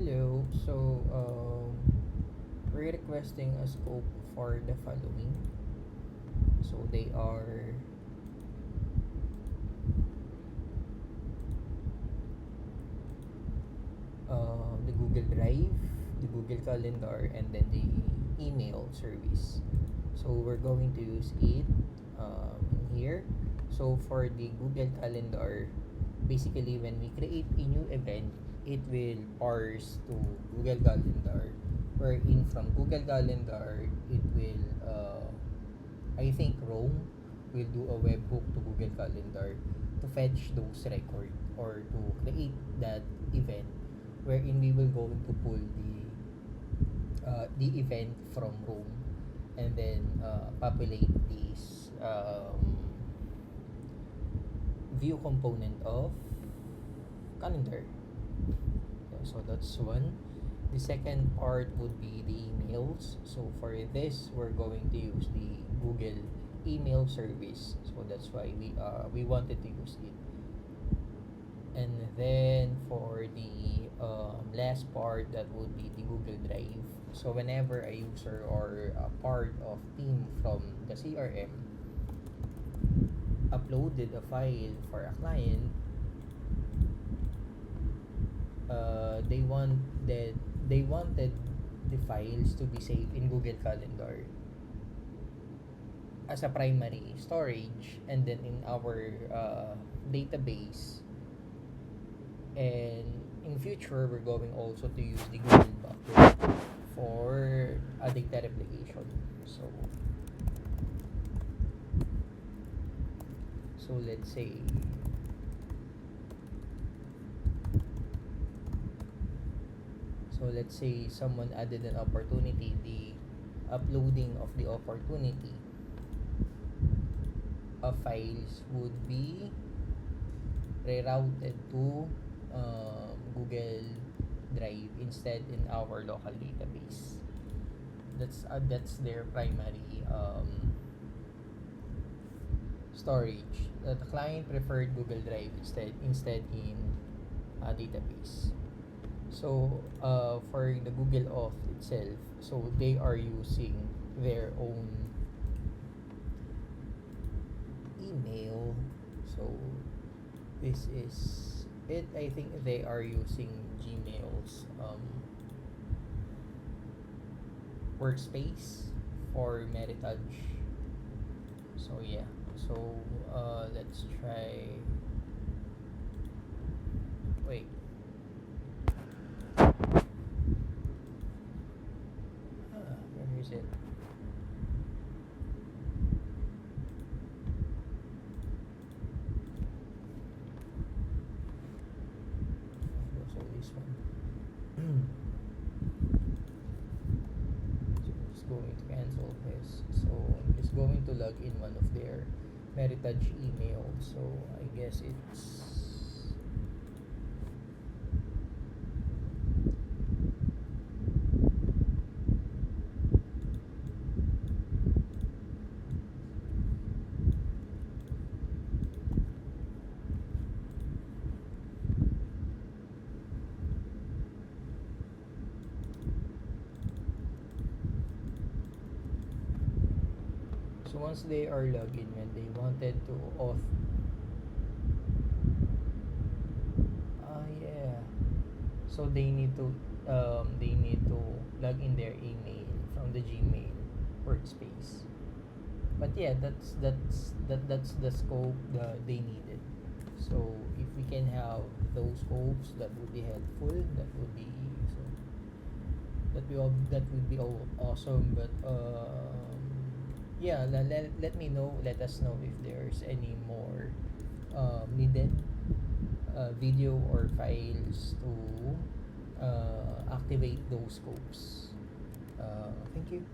Hello. We're requesting a scope for the following. So they are the Google Drive, the Google Calendar, and then the email service. So we're going to use it in here. So for the Google Calendar, basically when we create a new event, it will parse to Google Calendar. Wherein from Google Calendar, it will, I think Chrome will do a webhook to Google Calendar to fetch those record or to create that event wherein we will going to pull the event from Rome and then populate this view component of calendar. Okay, so that's one. The second part would be the emails. So for this, we're going to use the Google email service. So that's why we wanted to use it. And then for the last part, that would be the Google Drive. So whenever a user or a part of team from the CRM uploaded a file for a client, they wanted the files to be saved in Google Calendar as a primary storage, and then in our database. And in future, we're going also to use the Google Bucket for a data replication. So let's say someone added an opportunity, the uploading of the opportunity of files would be rerouted to Google Drive instead in our local database. That's their primary storage. The client preferred Google Drive instead in a database. So for the Google Auth itself, so they are using their own email. So this is it. I think they are using Gmail's workspace for Meritage. So yeah. So let's try. Wait. Where is it? So this one. So I'm just going to cancel this. So I'm just going to log in one of their Meritage email. So I guess it's so once they are logged in and they wanted to auth yeah, so they need to log in their email from the Gmail workspace. But yeah, that's the scope that they needed. So if we can have those scopes, that would be helpful. That would be awesome. But yeah, let me know. Let us know if there's any more needed video or files to activate those scopes. Thank you.